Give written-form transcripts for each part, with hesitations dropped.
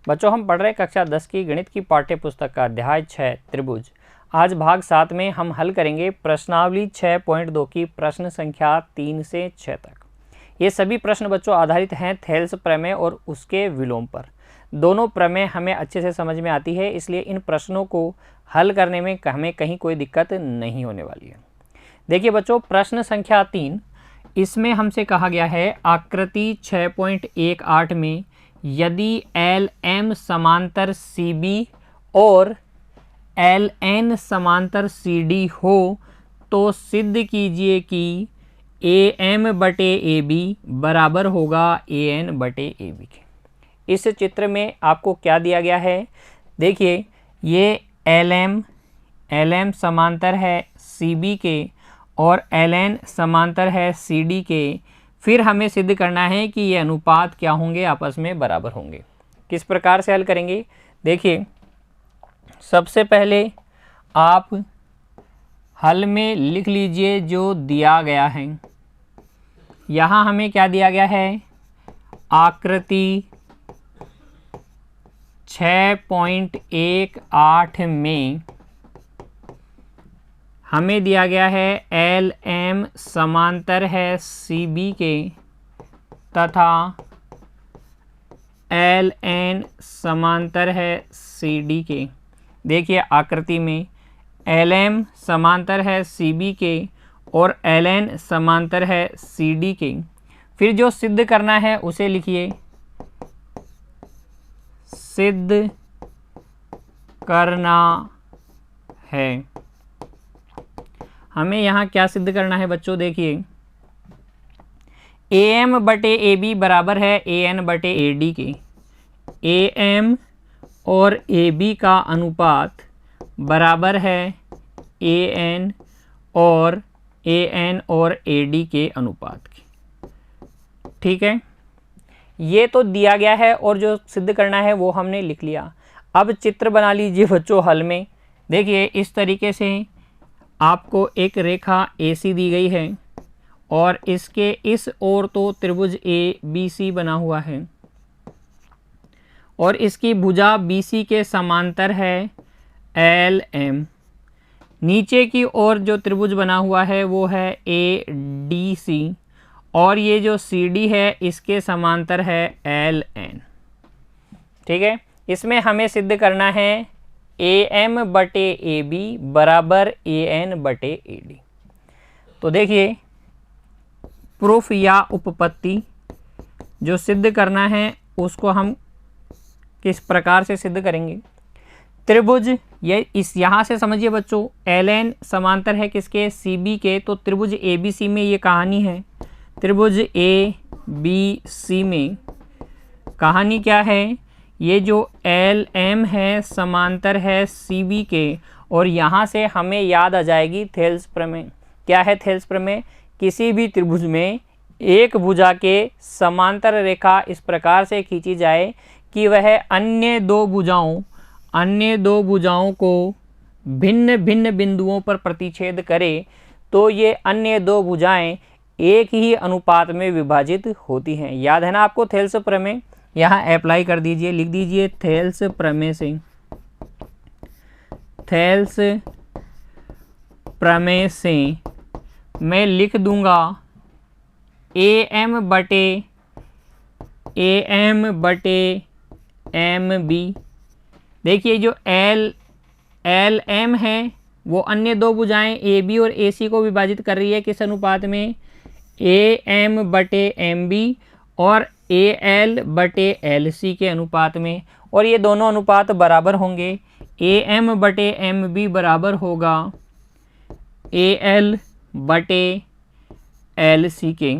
बच्चों हम पढ़ रहे कक्षा 10 की गणित की पाठ्य पुस्तक का अध्याय 6 त्रिभुज। आज भाग 7 में हम हल करेंगे प्रश्नावली 6.2 की प्रश्न संख्या 3 से 6 तक। ये सभी प्रश्न बच्चों आधारित हैं थेल्स प्रमेय और उसके विलोम पर। दोनों प्रमेय हमें अच्छे से समझ में आती है, इसलिए इन प्रश्नों को हल करने में हमें कहीं कोई दिक्कत नहीं होने वाली है। देखिए बच्चों, प्रश्न संख्या 3, इसमें हमसे कहा गया है आकृति 6.18 में यदि एल एम समांतर सी बी और एल एन समांतर सी डी हो तो सिद्ध कीजिए कि ए एम बटे ए बी बराबर होगा ए एन बटे ए बी के। इस चित्र में आपको क्या दिया गया है? देखिए, ये एल एम समांतर है सी बी के और एल एन समांतर है सी डी के। फिर हमें सिद्ध करना है कि ये अनुपात क्या होंगे, आपस में बराबर होंगे। किस प्रकार से हल करेंगे? देखिए, सबसे पहले आप हल में लिख लीजिए जो दिया गया है। यहाँ हमें क्या दिया गया है? आकृति 6.18 में हमें दिया गया है एल एम समांतर है सी बी के तथा एल एन समांतर है सी डी के। देखिए, आकृति में एल एम समांतर है सी बी के और एल एन समांतर है सी डी के। फिर जो सिद्ध करना है उसे लिखिए, सिद्ध करना है। हमें यहाँ क्या सिद्ध करना है बच्चों? देखिए, ए एम बटे ए बी बराबर है ए एन बटे ए डी के। ए एम और ए बी का अनुपात बराबर है ए एन और ए डी के अनुपात के। ठीक है, ये तो दिया गया है और जो सिद्ध करना है वो हमने लिख लिया। अब चित्र बना लीजिए बच्चों हल में। देखिए, इस तरीके से आपको एक रेखा AC दी गई है और इसके इस ओर तो त्रिभुज ABC बना हुआ है और इसकी भुजा BC के समांतर है LM। नीचे की ओर जो त्रिभुज बना हुआ है वो है ADC और ये जो CD है इसके समांतर है LN। ठीक है, इसमें हमें सिद्ध करना है AM बटे AB बराबर AN बटे AD। तो देखिए, प्रूफ या उपपत्ति जो सिद्ध करना है उसको हम किस प्रकार से सिद्ध करेंगे? त्रिभुज ये इस यहाँ से समझिए बच्चों, LN समांतर है किसके? CB के। तो त्रिभुज ABC में ये कहानी है। त्रिभुज ABC में कहानी क्या है? ये जो LM है समांतर है CB के और यहाँ से हमें याद आ जाएगी थेल्स प्रमेय। क्या है थेल्स प्रमेय? किसी भी त्रिभुज में एक भुजा के समांतर रेखा इस प्रकार से खींची जाए कि वह अन्य दो भुजाओं को भिन्न भिन्न बिंदुओं पर प्रतिच्छेद करे तो ये अन्य दो भुजाएं एक ही अनुपात में विभाजित होती हैं। याद है ना आपको थेल्स प्रमेय? यहाँ अप्लाई कर दीजिए, लिख दीजिए थेल्स प्रमेय से। थेल्स प्रमेय से मैं लिख दूंगा ए एम बटे एम बी। देखिए, जो एल एम है वो अन्य दो भुजाएं ए बी और ए सी को विभाजित कर रही है किस अनुपात में? ए एम बटे एम बी और ए एल बटे एल सी के अनुपात में। और ये दोनों अनुपात बराबर होंगे। ए एम बटे एम बी बराबर होगा ए एल बटे एल सी के।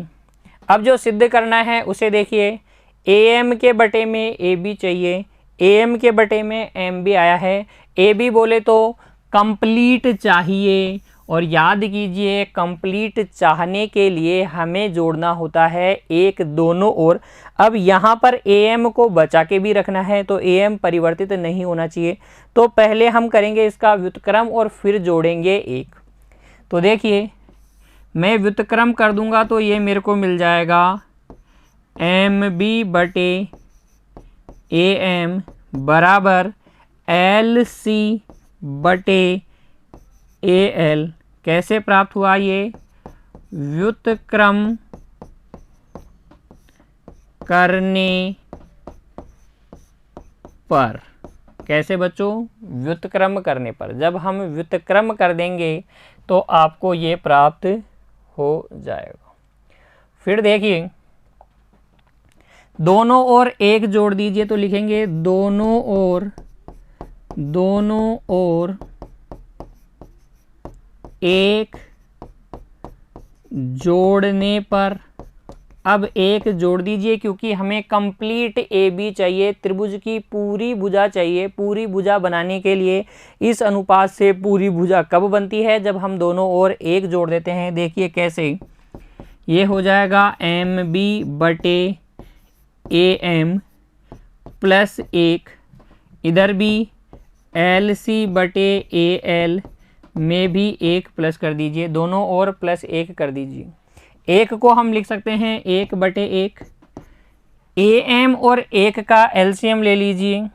अब जो सिद्ध करना है उसे देखिए, ए एम के बटे में ए बी चाहिए, ए एम के बटे में एम बी आया है। ए बी बोले तो कंप्लीट चाहिए और याद कीजिए कंप्लीट चाहने के लिए हमें जोड़ना होता है एक दोनों ओर। अब यहाँ पर ए एम को बचा के भी रखना है तो ए एम परिवर्तित नहीं होना चाहिए। तो पहले हम करेंगे इसका व्युत्क्रम और फिर जोड़ेंगे एक। तो देखिए, मैं व्युत्क्रम कर दूंगा तो ये मेरे को मिल जाएगा एम बी बटे ए एम बराबर एल सी बटे ए एल। कैसे प्राप्त हुआ ये? व्युत्क्रम करने पर। कैसे बच्चों? व्युत्क्रम करने पर। जब हम व्युत्क्रम कर देंगे तो आपको ये प्राप्त हो जाएगा। फिर देखिए, दोनों ओर एक जोड़ दीजिए तो लिखेंगे दोनों ओर एक जोड़ने पर। अब एक जोड़ दीजिए क्योंकि हमें कंप्लीट ए बी चाहिए, त्रिभुज की पूरी भुजा चाहिए। पूरी भुजा बनाने के लिए इस अनुपात से पूरी भुजा कब बनती है? जब हम दोनों ओर एक जोड़ देते हैं। देखिए कैसे, ये हो जाएगा एम बी बटे ए एम प्लस 1, इधर भी एल सी बटे ए एल में भी 1 प्लस कर दीजिए, दोनों ओर प्लस 1 कर दीजिए। 1 को हम लिख सकते हैं 1 बटे 1। ए एम और 1 का एलसीएम ले लीजिए।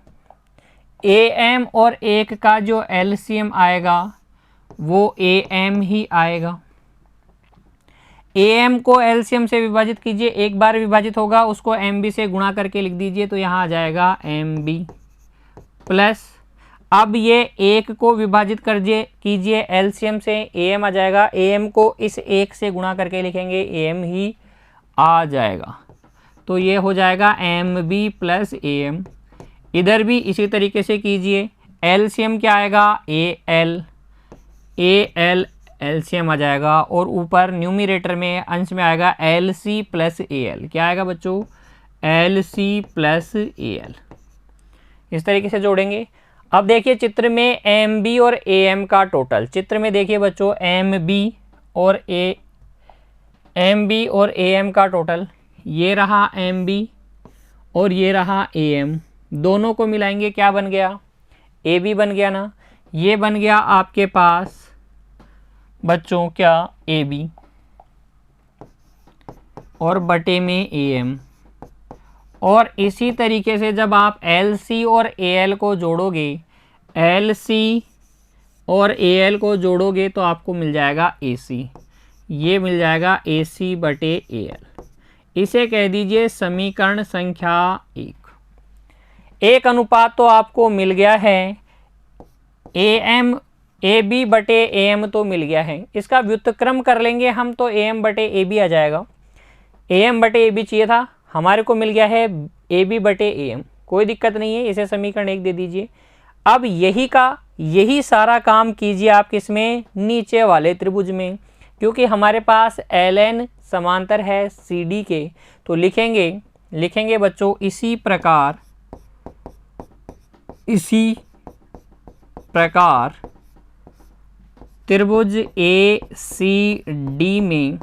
ए एम और 1 का जो एलसीएम आएगा वो ए एम ही आएगा। ए एम को एलसीएम से विभाजित कीजिए, एक बार विभाजित होगा, उसको एम बी से गुणा करके लिख दीजिए तो यहाँ आ जाएगा एम बी प्लस। अब ये 1 को विभाजित कीजिए एलसीएम से, ए एम आ जाएगा। ए एम को इस 1 से गुणा करके लिखेंगे, ए एम ही आ जाएगा। तो ये हो जाएगा M B plus A M. इधर भी इसी तरीके से कीजिए। एलसीएम क्या आएगा? ए एल एलसीएम आ जाएगा और ऊपर न्यूमरेटर में अंश में आएगा L C plus A L. क्या आएगा बच्चों? L C plus A L. इस तरीके से जोड़ेंगे। अब देखिए चित्र में एम बी और ए एम का टोटल। चित्र में देखिए बच्चों एम बी और ए एम का टोटल, ये रहा एम बी और ये रहा ए एम। दोनों को मिलाएंगे, क्या बन गया? ए बी बन गया ना। ये बन गया आपके पास बच्चों क्या? ए बी और बटे में ए एम। और इसी तरीके से जब आप एल सी और ए एल को जोड़ोगे, एल सी और ए एल को जोड़ोगे तो आपको मिल जाएगा ए सी। ये मिल जाएगा ए सी बटे ए एल। इसे कह दीजिए समीकरण संख्या 1। एक अनुपात तो आपको मिल गया है, ए बी बटे ए एम तो मिल गया है। इसका व्युत्क्रम कर लेंगे हम तो ए एम बटे ए बी आ जाएगा। ए एम बटे ए बी चाहिए था, हमारे को मिल गया है ए बी बटे ए एम। कोई दिक्कत नहीं है, इसे समीकरण 1 दे दीजिए। अब यही सारा काम कीजिए आप किसमें? नीचे वाले त्रिभुज में, क्योंकि हमारे पास एल एन समांतर है सी डी के। तो लिखेंगे बच्चों इसी प्रकार त्रिभुज ए सी डी में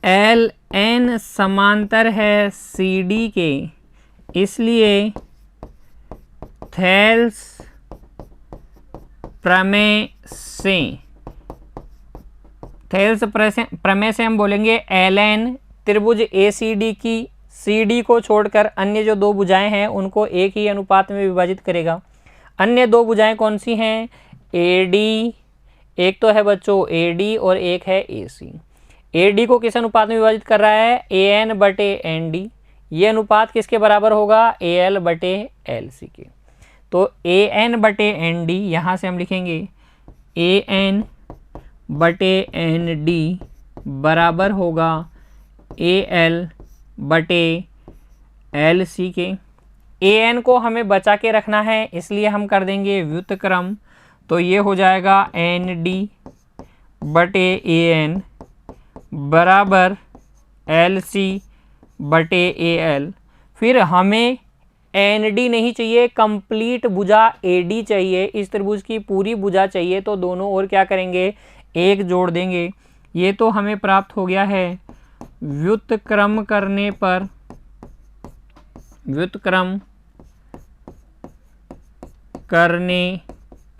एल एन समांतर है सी डी के, इसलिए थेल्स प्रमेय से हम बोलेंगे एल एन त्रिभुज ए सी डी की सी डी को छोड़कर अन्य जो 2 भुजाएं हैं उनको एक ही अनुपात में विभाजित करेगा। अन्य 2 भुजाएं कौन सी हैं? ए डी, एक तो है बच्चों ए डी और एक है ए सी। ए डी को किस अनुपात में विभाजित कर रहा है? ए एन बटे एन डी। ये अनुपात किसके बराबर होगा? ए एल बटे एल सी के। तो ए एन बटे एन डी, यहाँ से हम लिखेंगे ए एन बटे एन डी बराबर होगा ए एल बटे एल सी के। ए एन को हमें बचा के रखना है, इसलिए हम कर देंगे व्युत्क्रम। तो ये हो जाएगा एन डी बटे ए एन बराबर एल सी बटे ए एल। फिर हमें एन डी नहीं चाहिए, कंप्लीट भुजा ए डी चाहिए। इस त्रिभुज की पूरी भुजा चाहिए, तो दोनों ओर क्या करेंगे? 1 जोड़ देंगे। ये तो हमें प्राप्त हो गया है व्युत्क्रम करने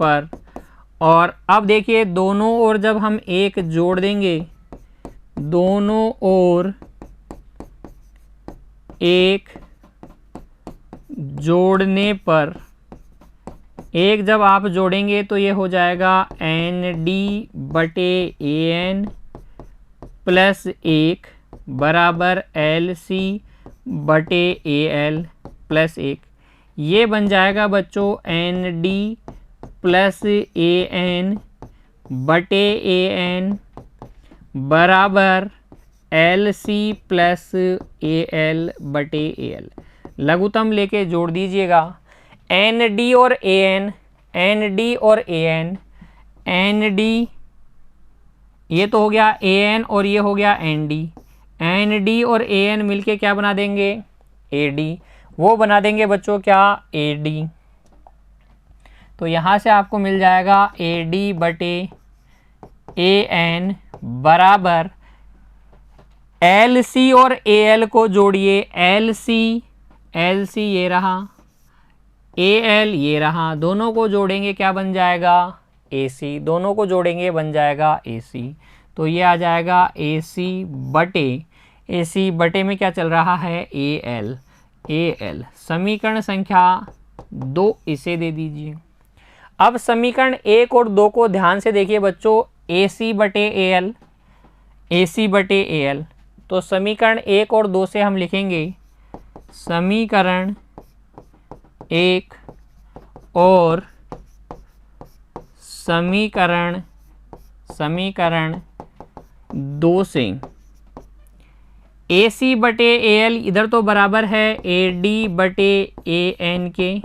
पर। और अब देखिए दोनों ओर जब हम 1 जोड़ देंगे, दोनों ओर 1 जोड़ने पर, एक जब आप जोड़ेंगे तो ये हो जाएगा एन डी बटे ए एन प्लस 1 बराबर एल सी बटे ए एल प्लस 1। ये बन जाएगा बच्चों N D plus A N बटे ए एन बराबर L C plus A L बटे ए एल। लघुत्तम लेके जोड़ दीजिएगा एन डी और ए एन, एन डी और ए एन, एन डी ये तो हो गया ए एन और ये हो गया एन डी, एन डी और ए एन मिलके क्या बना देंगे ए डी, वो बना देंगे बच्चों क्या ए डी। तो यहाँ से आपको मिल जाएगा ए डी बटे ए एन बराबर एल सी और ए एल को जोड़िए, एल सी ये रहा, ए एल ये रहा, दोनों को जोड़ेंगे क्या बन जाएगा ए सी, दोनों को जोड़ेंगे बन जाएगा ए सी। तो ये आ जाएगा ए सी बटे में क्या चल रहा है ए एल। समीकरण संख्या 2 इसे दे दीजिए। अब समीकरण 1 और 2 को ध्यान से देखिए बच्चों, ए सी बटे ए एल। तो समीकरण 1 और 2 से हम लिखेंगे समीकरण 1 और समीकरण 2 से ए सी बटे ए एल इधर तो बराबर है ए डी बटे ए एन के,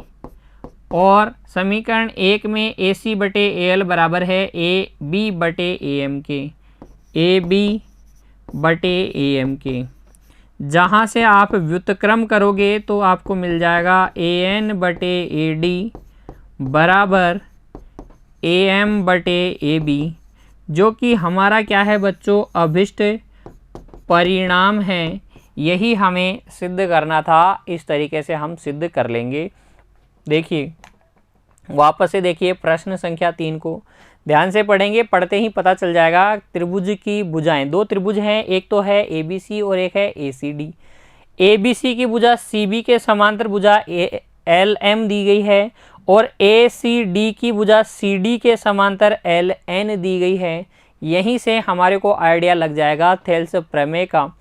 और समीकरण 1 में ए सी बटे ए एल बराबर है ए बी बटे ए एम के, ए बी बटे ए एम के। जहाँ से आप व्युत्क्रम करोगे तो आपको मिल जाएगा ए एन बटे ए डी बराबर ए एम बटे ए बी, जो कि हमारा क्या है बच्चों अभिष्ट परिणाम है। यही हमें सिद्ध करना था, इस तरीके से हम सिद्ध कर लेंगे। देखिए वापस से देखिए प्रश्न संख्या 3 को ध्यान से पढ़ेंगे, पढ़ते ही पता चल जाएगा। त्रिभुज की भुजाएं, 2 त्रिभुज हैं, एक तो है ABC और एक है ACD। ABC की भुजा CB के समांतर भुजा LM दी गई है और ACD की भुजा CD के समांतर LN दी गई है। यहीं से हमारे को आइडिया लग जाएगा थेल्स प्रमेय का,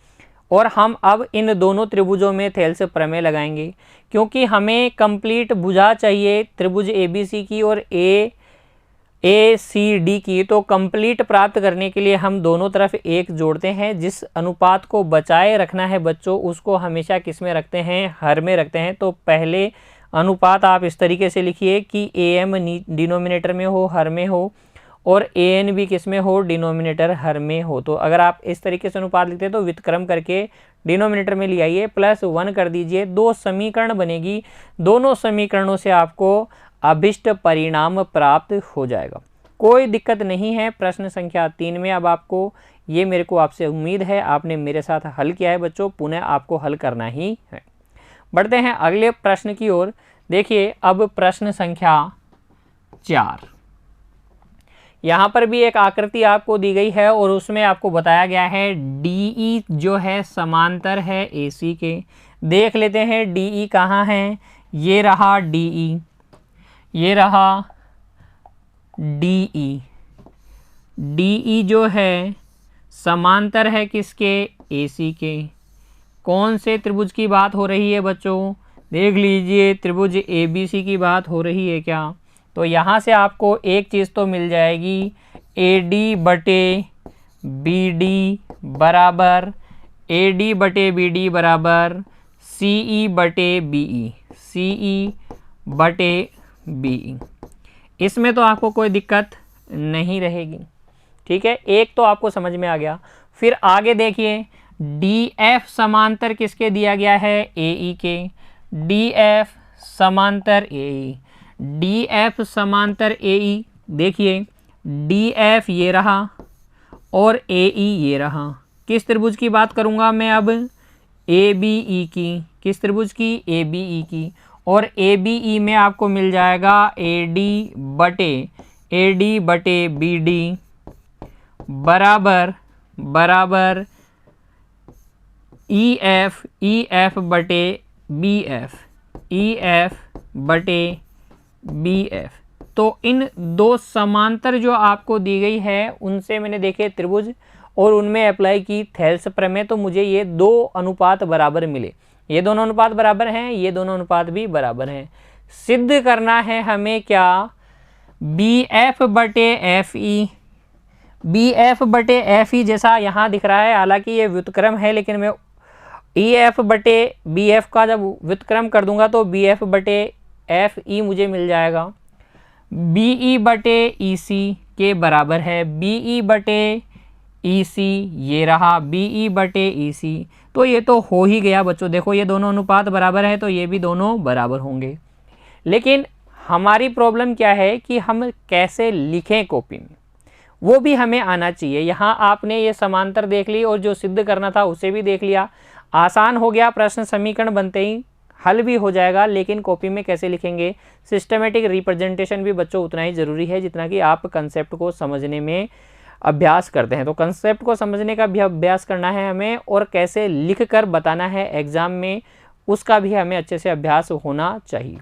और हम अब इन दोनों त्रिभुजों में थेल्स प्रमेय लगाएंगे, क्योंकि हमें कंप्लीट भुजा चाहिए त्रिभुज ABC की और ACD की। तो कंप्लीट प्राप्त करने के लिए हम दोनों तरफ 1 जोड़ते हैं। जिस अनुपात को बचाए रखना है बच्चों उसको हमेशा किस में रखते हैं, हर में रखते हैं। तो पहले अनुपात आप इस तरीके से लिखिए कि AM डिनोमिनेटर में हो, हर में हो, और AN भी किस में हो, डिनोमिनेटर हर में हो। तो अगर आप इस तरीके से अनुपात लिखते हैं तो व्युत्क्रम करके डिनोमिनेटर में ले आइए, +1 कर दीजिए, 2 समीकरण बनेगी। दोनों समीकरणों से आपको अभिष्ट परिणाम प्राप्त हो जाएगा, कोई दिक्कत नहीं है। प्रश्न संख्या 3 में अब आपको ये, मेरे को आपसे उम्मीद है आपने मेरे साथ हल किया है बच्चों, पुनः आपको हल करना ही है। बढ़ते हैं अगले प्रश्न की ओर। देखिए अब प्रश्न संख्या 4, यहाँ पर भी एक आकृति आपको दी गई है और उसमें आपको बताया गया है DE जो है समांतर है AC के। देख लेते हैं DE कहाँ है, ये रहा DE, ये रहा DE। DE जो है समांतर है किसके, AC के। कौन से त्रिभुज की बात हो रही है बच्चों, देख लीजिए त्रिभुज ABC की बात हो रही है क्या। तो यहाँ से आपको एक चीज़ तो मिल जाएगी, AD बटे BD बराबर AD बटे BD बराबर CE बटे BE, CE बटे BE। इसमें तो आपको कोई दिक्कत नहीं रहेगी, ठीक है। एक तो आपको समझ में आ गया। फिर आगे देखिए DF समांतर किसके दिया गया है, AE के। DF समांतर AE, DF समांतर AE। देखिए DF ये रहा और AE ये रहा। किस त्रिभुज की बात करूँगा मैं अब, ABE की। किस त्रिभुज की, ABE की। और ABE में आपको मिल जाएगा AD बटे BD बराबर EF बटे BF, EF बटे BF। तो इन दो समांतर जो आपको दी गई है उनसे मैंने देखे त्रिभुज और उनमें अप्लाई की थेल्स प्रमेय, तो मुझे ये दो अनुपात बराबर मिले। ये दोनों अनुपात बराबर हैं, ये दोनों अनुपात भी बराबर हैं। सिद्ध करना है हमें क्या, BF बटे FE। BF बटे FE जैसा यहाँ दिख रहा है, हालांकि ये व्युत्क्रम है, लेकिन मैं EF बटे BF का जब व्युत्क्रम कर दूंगा तो BF बटे FE मुझे मिल जाएगा। BE बटे EC के बराबर है, BE बटे EC ये रहा, BE बटे EC। तो ये तो हो ही गया बच्चों, देखो ये दोनों अनुपात बराबर है तो ये भी दोनों बराबर होंगे। लेकिन हमारी प्रॉब्लम क्या है कि हम कैसे लिखें कॉपी में, वो भी हमें आना चाहिए। यहाँ आपने ये समांतर देख ली और जो सिद्ध करना था उसे भी देख लिया, आसान हो गया, प्रश्न समीकरण बनते ही हल भी हो जाएगा। लेकिन कॉपी में कैसे लिखेंगे, सिस्टमेटिक रिप्रेजेंटेशन भी बच्चों उतना ही ज़रूरी है जितना कि आप कंसेप्ट को समझने में अभ्यास करते हैं। तो कंसेप्ट को समझने का भी अभ्यास करना है हमें, और कैसे लिख कर बताना है एग्ज़ाम में उसका भी हमें अच्छे से अभ्यास होना चाहिए।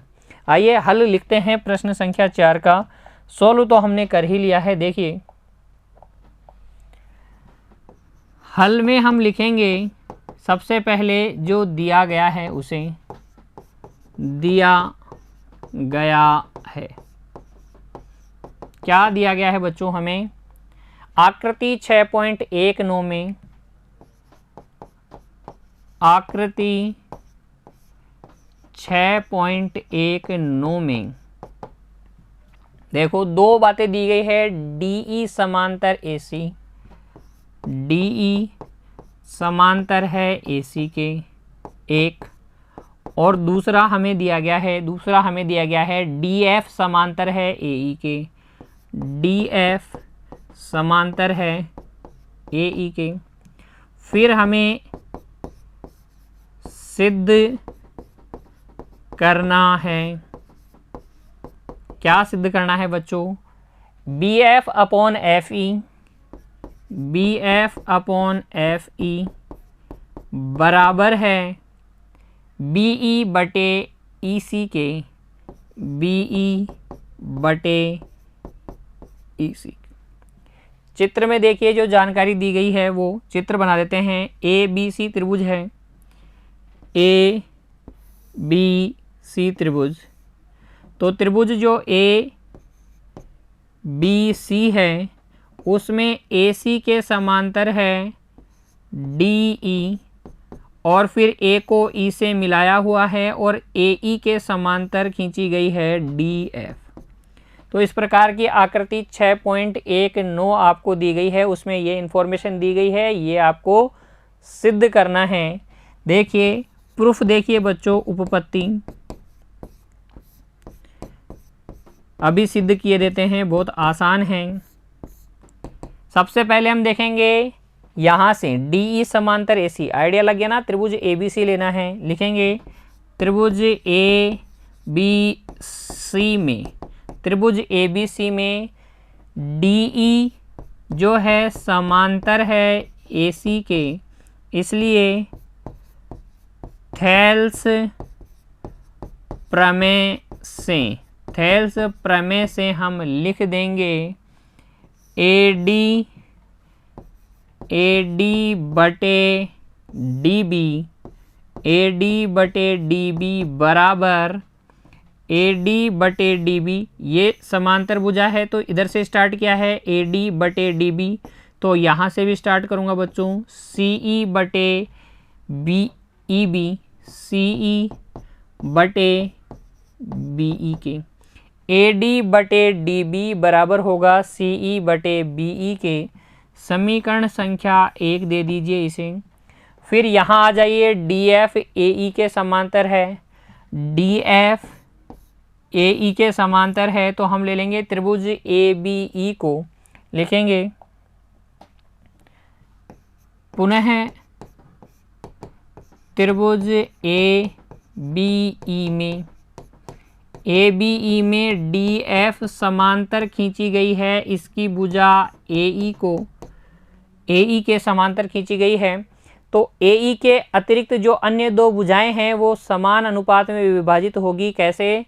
आइए हल लिखते हैं प्रश्न संख्या 4 का। सोल्व तो हमने कर ही लिया है। देखिए हल में हम लिखेंगे सबसे पहले जो दिया गया है उसे, दिया गया है, क्या दिया गया है बच्चों हमें, आकृति 6.19 में, आकृति 6.19 में देखो दो बातें दी गई है, DE समांतर AC, DE समांतर है AC के एक, और दूसरा हमें दिया गया है DF समांतर है AE के, DF समांतर है AE के। फिर हमें सिद्ध करना है, क्या सिद्ध करना है बच्चों, BF upon FE, BF upon FE बराबर है BE बटे EC के, BE बटे EC। चित्र में देखिए जो जानकारी दी गई है वो चित्र बना देते हैं। ABC त्रिभुज है, ABC त्रिभुज। तो त्रिभुज जो ABC है उसमें AC के समांतर है DE, और फिर A को E से मिलाया हुआ है, और AE के समांतर खींची गई है DF। तो इस प्रकार की आकृति 6.19 आपको दी गई है, उसमें ये इन्फॉर्मेशन दी गई है, ये आपको सिद्ध करना है। देखिए प्रूफ देखिए बच्चों, उपपत्ति अभी सिद्ध किए देते हैं, बहुत आसान है। सबसे पहले हम देखेंगे यहाँ से DE समांतर AC, आइडिया लग गया ना, त्रिभुज ABC लेना है। लिखेंगे त्रिभुज ABC में DE जो है समांतर है AC के, इसलिए थेल्स प्रमेय से हम लिख देंगे AD बटे DB बराबर AD बटे DB। ये समांतर भुजा है तो इधर से स्टार्ट किया है AD बटे DB, तो यहाँ से भी स्टार्ट करूँगा बच्चों CE बटे BEB, CE बटे BE के। AD बटे DB बराबर होगा CE बटे BE के। समीकरण संख्या 1 दे दीजिए इसे। फिर यहाँ आ जाइए, DF AE के समांतर है, DF AE के समांतर है, तो हम ले लेंगे त्रिभुज ABE को। लिखेंगे पुनः त्रिभुज ABE में DF समांतर खींची गई है, इसकी भुजा AE के समांतर खींची गई है, तो AE के अतिरिक्त जो अन्य दो भुजाएं हैं वो समान अनुपात में विभाजित होगी। कैसे?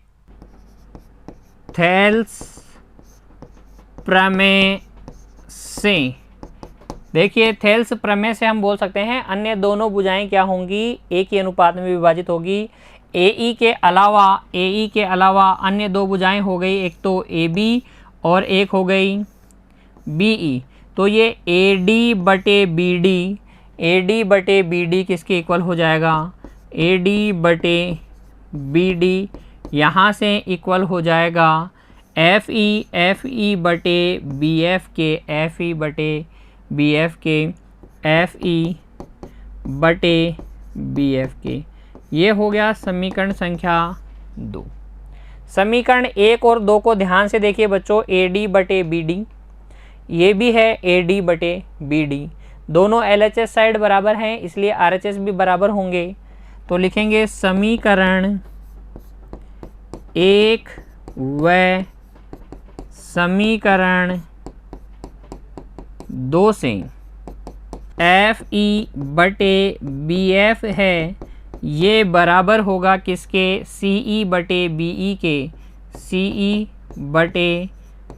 थेल्स प्रमेय से। देखिए, थेल्स प्रमेय से हम बोल सकते हैं अन्य दोनों भुजाएं क्या होंगी? एक ही अनुपात में विभाजित होगी। AE के अलावा अन्य दो भुजाएं हो गई, एक तो AB और एक हो गई BE। तो ये AD बटे BD किसके इक्वल हो जाएगा? AD बटे BD यहाँ से इक्वल हो जाएगा FE बटे BF के, FE बटे BF के। ये हो गया समीकरण संख्या 2। समीकरण 1 और 2 को ध्यान से देखिए बच्चों। AD बटे BD, ये भी है AD बटे BD, दोनों LHS साइड बराबर हैं, इसलिए RHS भी बराबर होंगे। तो लिखेंगे समीकरण 1 व समीकरण 2 से FE बटे BF है, ये बराबर होगा किसके? CE बटे BE के, CE बटे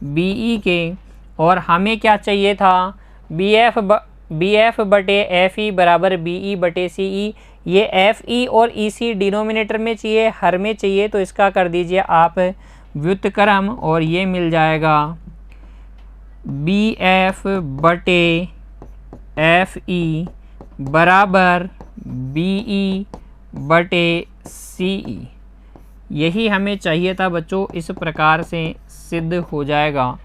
BE के। और हमें क्या चाहिए था? BF बटे FE बराबर BE बटे CE। ये FE और EC डिनोमिनेटर में चाहिए, हर में चाहिए, तो इसका कर दीजिए आप व्युत्क्रम और ये मिल जाएगा BF बटे FE बराबर BE बटे CE। यही हमें चाहिए था बच्चों, इस प्रकार से सिद्ध हो जाएगा।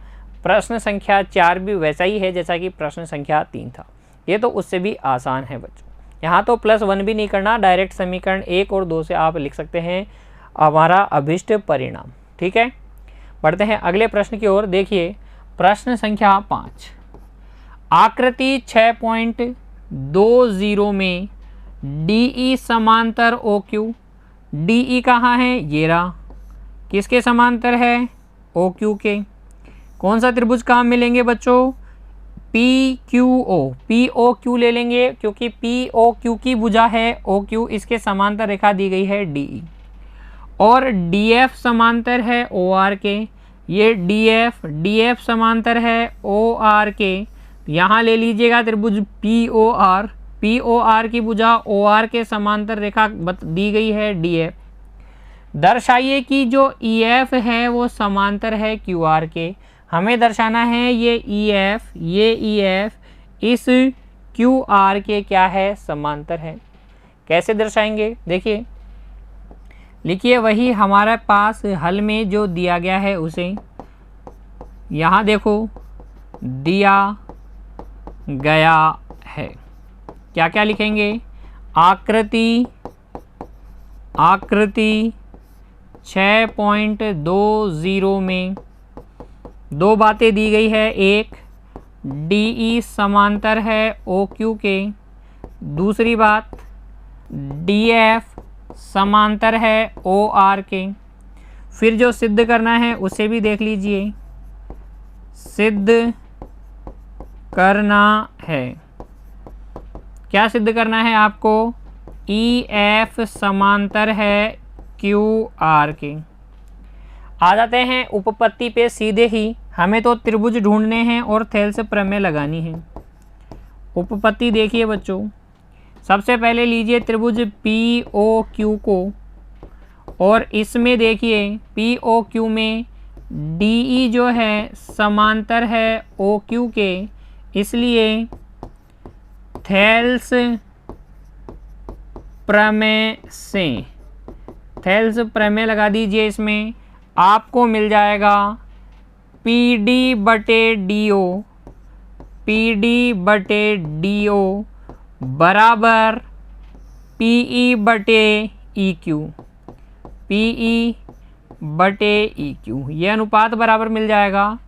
प्रश्न संख्या 4 भी वैसा ही है जैसा कि प्रश्न संख्या 3 था। ये तो उससे भी आसान है बच्चों। यहाँ तो +1 भी नहीं करना, डायरेक्ट समीकरण 1 और 2 से आप लिख सकते हैं हमारा अभिष्ट परिणाम। ठीक है, बढ़ते हैं अगले प्रश्न की ओर। देखिए प्रश्न संख्या 5। आकृति 6.20 में DE समांतर OQ। DE कहाँ है? ये रहा। किसके समांतर है? OQ के। कौन सा त्रिभुज कहाँ मिलेंगे बच्चों? PQO। POQ ले लेंगे क्योंकि POQ की भुजा है OQ, इसके समांतर रेखा दी गई है DE। और DF समांतर है OR के, ये DF समांतर है OR के। यहाँ ले लीजिएगा त्रिभुज POR की भुजा OR के समांतर रेखा दी गई है DF। दर्शाइए कि जो EF है वो समांतर है QR के। हमें दर्शाना है ये EF इस QR के क्या है? समांतर है। कैसे दर्शाएंगे? देखिए, लिखिए वही हमारे पास हल में जो दिया गया है उसे। यहाँ देखो दिया गया है, क्या क्या लिखेंगे? आकृति 6.20 में दो बातें दी गई है। एक, DE समांतर है OQ के। दूसरी बात, DF समांतर है OR के। फिर जो सिद्ध करना है उसे भी देख लीजिए। सिद्ध करना है, क्या सिद्ध करना है आपको? EF समांतर है QR के। आ जाते हैं उपपत्ति पे सीधे ही। हमें तो त्रिभुज ढूंढने हैं और थेल्स प्रमेय लगानी है। उपपत्ति देखिए बच्चों, सबसे पहले लीजिए त्रिभुज POQ को, और इसमें देखिए POQ में DE जो है समांतर है OQ के, इसलिए थेल्स प्रमेय लगा दीजिए। इसमें आपको मिल जाएगा PD बटे DO बराबर PE बटे EQ। ये अनुपात बराबर मिल जाएगा।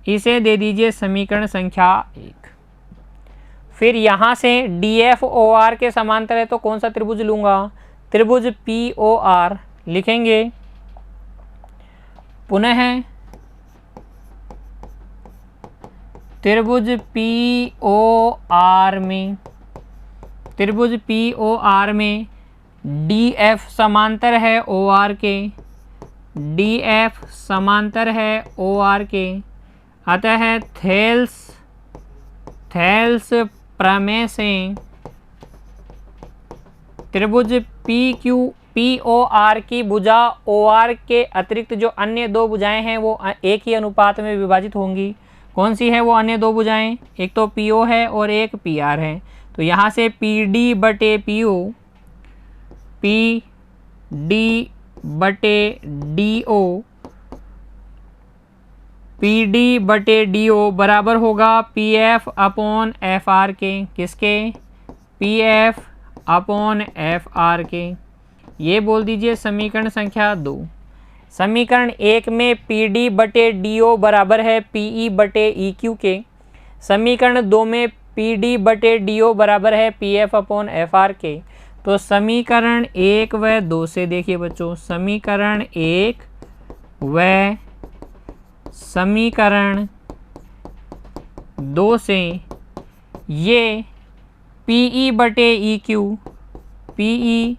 इसे दे दीजिए समीकरण संख्या 1। फिर यहाँ से DF OR के समांतर है तो कौन सा त्रिभुज लूँगा? त्रिभुज POR लिखेंगे। पुनः त्रिभुज POR में त्रिभुज POR में DF समांतर है OR के, DF समांतर है OR के, अतः थेल्स प्रमेय से त्रिभुज POR की भुजा OR के अतिरिक्त जो अन्य दो भुजाएं हैं वो एक ही अनुपात में विभाजित होंगी। कौन सी है वो अन्य दो भुजाएं? एक तो PO है और एक PR है। तो यहाँ से PD बटे PO, PD बटे DO, PD बटे DO बराबर होगा PF अपॉन FR के। किसके? PF अपॉन FR के। ये बोल दीजिए समीकरण संख्या 2। समीकरण 1 में PD बटे DO बराबर है PE बटे EQ के। समीकरण 2 में PD बटे DO बराबर है PF अपॉन FR के। तो समीकरण 1 व 2 से देखिए बच्चों, समीकरण 1 व समीकरण 2 से ये PE बटे EQ, PE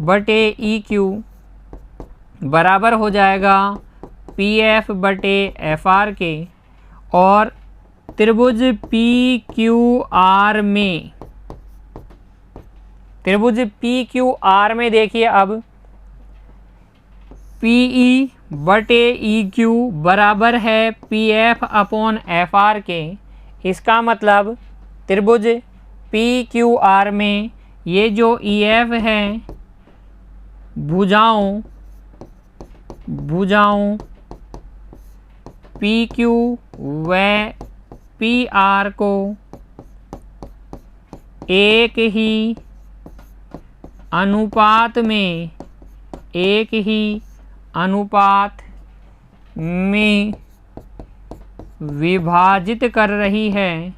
बटे EQ बराबर हो जाएगा PF बटे FR के। और त्रिभुज PQR में, त्रिभुज PQR में देखिए अब PE बटे EQ बराबर है PF अपॉन FR के। इसका मतलब त्रिभुज PQR में ये जो EF है भुजाओं PQ व PR को एक ही अनुपात में विभाजित कर रही है,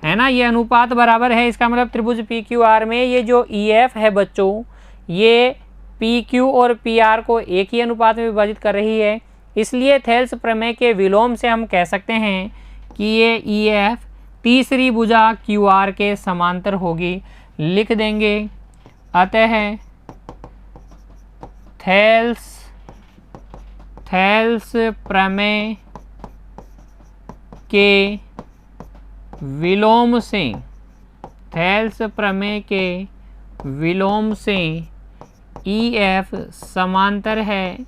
है ना। ये अनुपात बराबर है। इसका मतलब त्रिभुज PQR में ये जो EF है बच्चों, ये PQ और PR को एक ही अनुपात में विभाजित कर रही है। इसलिए थेल्स प्रमेय के विलोम से हम कह सकते हैं कि ये EF तीसरी भुजा QR के समांतर होगी। लिख देंगे अतः थेल्स प्रमेय के विलोम से, थेल्स प्रमेय के विलोम से EF समांतर है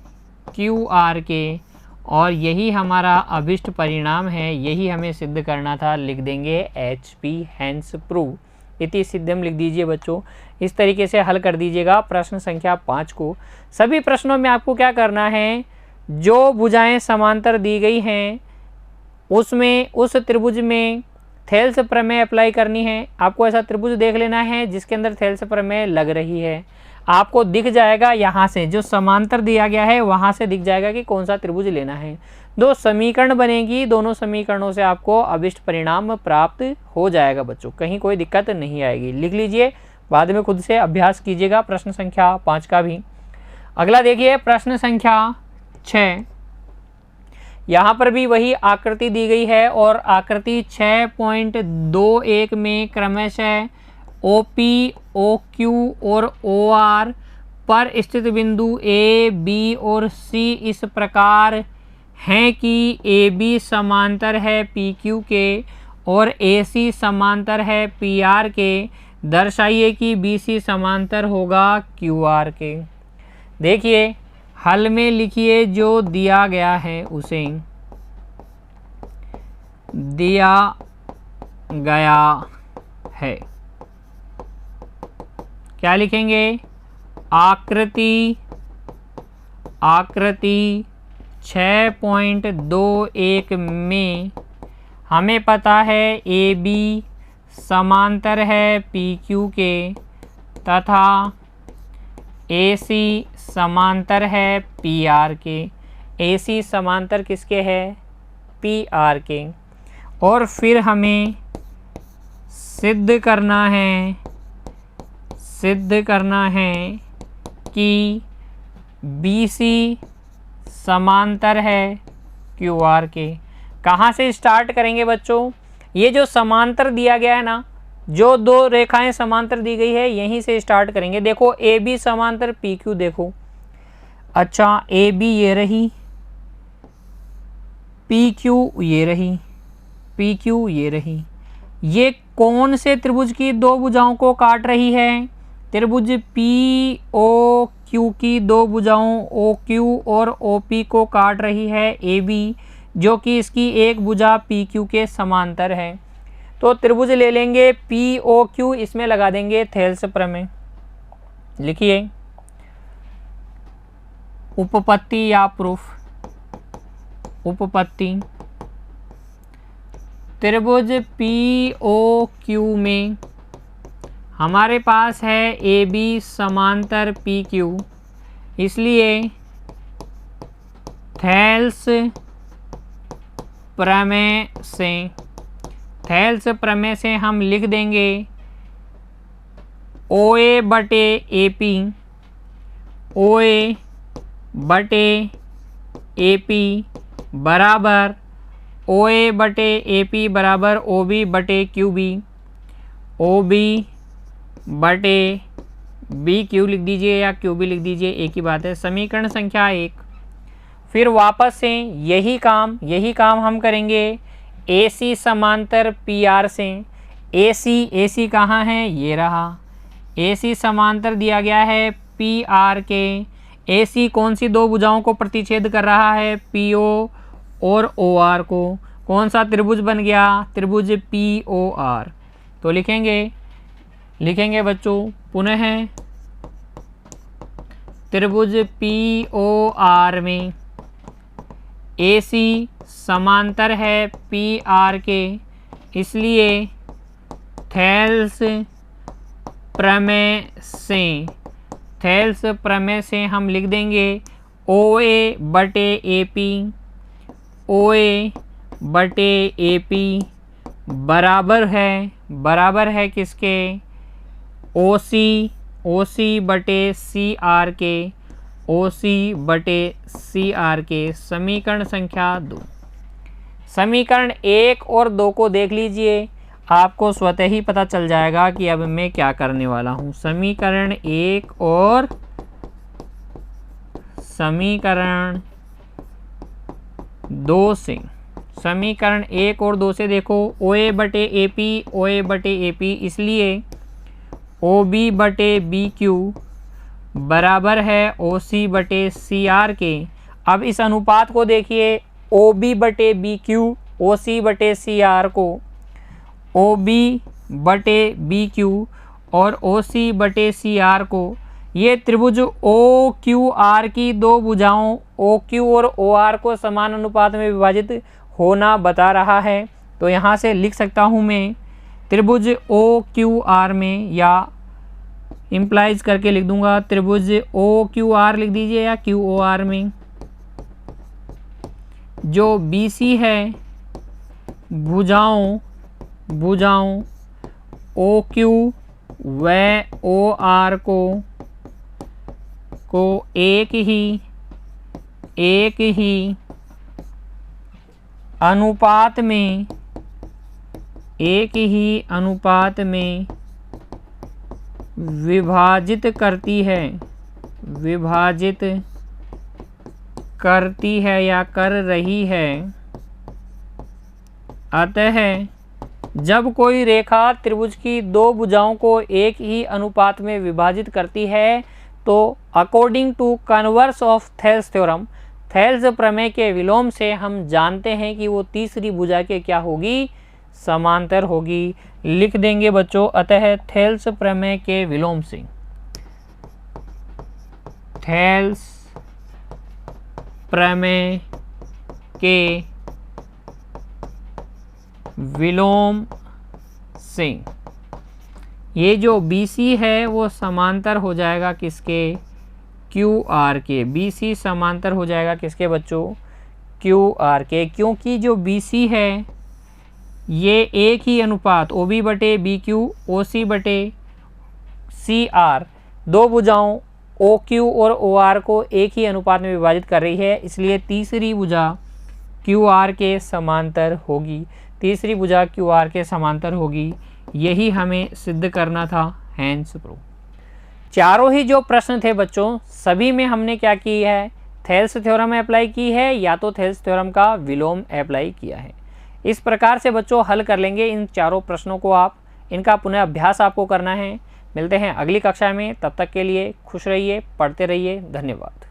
QR के, और यही हमारा अभिष्ट परिणाम है। यही हमें सिद्ध करना था। लिख देंगे HP हेंस प्रूव इति सिद्धम लिख दीजिए बच्चों। इस तरीके से हल कर दीजिएगा प्रश्न संख्या 5 को। सभी प्रश्नों में आपको क्या करना है, जो भुजाएं समांतर दी गई हैं उसमें उस त्रिभुज में थेल्स प्रमेय अप्लाई करनी है। आपको ऐसा त्रिभुज देख लेना है जिसके अंदर थेल्स प्रमेय लग रही है। आपको दिख जाएगा, यहाँ से जो समांतर दिया गया है वहाँ से दिख जाएगा कि कौन सा त्रिभुज लेना है। दो समीकरण बनेगी, दोनों समीकरणों से आपको अभिष्ट परिणाम प्राप्त हो जाएगा बच्चों, कहीं कोई दिक्कत नहीं आएगी। लिख लीजिए, बाद में खुद से अभ्यास कीजिएगा प्रश्न संख्या 5 का भी। अगला देखिए प्रश्न संख्या 6। यहाँ पर भी वही आकृति दी गई है और आकृति 6.21 में क्रमशः OP, OQ और OR पर स्थित बिंदु A, B और C इस प्रकार हैं कि AB समांतर है PQ के और AC समांतर है PR के। दर्शाइए कि BC समांतर होगा QR के। देखिए हल में लिखिए, जो दिया गया है उसे दिया गया है। क्या लिखेंगे? आकृति 6.21 में हमें पता है AB समांतर है PQ के तथा AC समांतर है PR के। AC समांतर किसके है? PR के। और फिर हमें सिद्ध करना है कि BC समांतर है QR के। कहाँ से स्टार्ट करेंगे बच्चों? ये जो समांतर दिया गया है ना, जो दो रेखाएं समांतर दी गई है, यहीं से स्टार्ट करेंगे। देखो ए बी समांतर पी क्यू, देखो अच्छा ए बी ये रही, पी क्यू ये रही, पी क्यू ये रही। ये कौन से त्रिभुज की दो भुजाओं को काट रही है? त्रिभुज पी ओ क्यू की दो भुजाओं ओ क्यू और ओ पी को काट रही है ए बी, जो कि इसकी एक भुजा पी क्यू के समांतर है। तो त्रिभुज ले लेंगे पी ओ क्यू, इसमें लगा देंगे थेल्स प्रमेय। लिखिए उपपत्ति या प्रूफ। उपपत्ति, त्रिभुज पी ओ क्यू में हमारे पास है ए बी समांतर पी क्यू, इसलिए थेल्स प्रमेय से, थेल्स प्रमेय से हम लिख देंगे ओ ए बटे ए पी, ओ ए बटे ए पी बराबर ओ ए बटे ए पी बराबर ओ बी बटे क्यू बी, ओ बी बटे बी क्यू लिख दीजिए या क्यू बी लिख दीजिए, एक ही बात है। समीकरण संख्या 1। फिर वापस से यही काम हम करेंगे ए सी समांतर पी आर से। ए सी कहाँ है? ये रहा। ए सी समांतर दिया गया है पी आर के। ए सी कौन सी दो भुजाओं को प्रतिच्छेद कर रहा है? पी ओ और ओ आर को। कौन सा त्रिभुज बन गया? त्रिभुज पी ओ आर। तो लिखेंगे बच्चों पुनः त्रिभुज पी ओ आर में ए सी समांतर है पी आर के, इसलिए थेल्स प्रमेय से हम लिख देंगे ओ ए बटे ए पी, ओ ए बटे ए पी बराबर है किसके? ओ सी बटे सी आर के, ओ सी बटे सी आर के। समीकरण संख्या 2। समीकरण 1 और 2 को देख लीजिए, आपको स्वतः ही पता चल जाएगा कि अब मैं क्या करने वाला हूँ। समीकरण 1 और समीकरण 2 से, समीकरण 1 और 2 से देखो ओ ए बटे ए पी, इसलिए ओ बी बटे बी क्यू बराबर है ओ सी बटे सी आर के। अब इस अनुपात को देखिए, ओ बी बटे बी क्यू ओ सी बटे सी आर को, ओ बी बटे बी क्यू और ओ सी बटे सी आर को, ये त्रिभुज ओ क्यू आर की दो भुजाओं ओ क्यू और ओ आर को समान अनुपात में विभाजित होना बता रहा है। तो यहाँ से लिख सकता हूँ मैं त्रिभुज ओ क्यू आर में, या इम्प्लाइज करके लिख दूंगा त्रिभुज ओ क्यू आर लिख दीजिए या क्यू ओ आर में, जो बी सी है भुजाओं ओ क्यू व ओ आर को एक ही अनुपात में विभाजित करती है या कर रही है। अतः जब कोई रेखा त्रिभुज की दो भुजाओं को एक ही अनुपात में विभाजित करती है, तो according to converse of Thales theorem, Thales प्रमेय के विलोम से हम जानते हैं कि वो तीसरी भुजा के क्या होगी? समांतर होगी। लिख देंगे बच्चों, अतः थेल्स प्रमेय के विलोम से, थेल्स प्रमेय के विलोम से ये जो BC है वो समांतर हो जाएगा किसके? QR के। BC समांतर हो जाएगा किसके बच्चों? QR के, क्योंकि जो BC है ये एक ही अनुपात OB बटे BQ OC बटे CR दो भुजाओं OQ और OR को एक ही अनुपात में विभाजित कर रही है, इसलिए तीसरी भुजा क्यू आर के समांतर होगी, तीसरी भुजा क्यू आर के समांतर होगी, यही हमें सिद्ध करना था, हैंस प्रूव। चारों ही जो प्रश्न थे बच्चों, सभी में हमने क्या की है, थेल्स थ्योरम अप्लाई की है या तो थेल्स थ्योरम का विलोम अप्लाई किया है। इस प्रकार से बच्चों हल कर लेंगे इन चारों प्रश्नों को आप, इनका पुनः अभ्यास आपको करना है। मिलते हैं अगली कक्षा में, तब तक के लिए खुश रहिए, पढ़ते रहिए, धन्यवाद।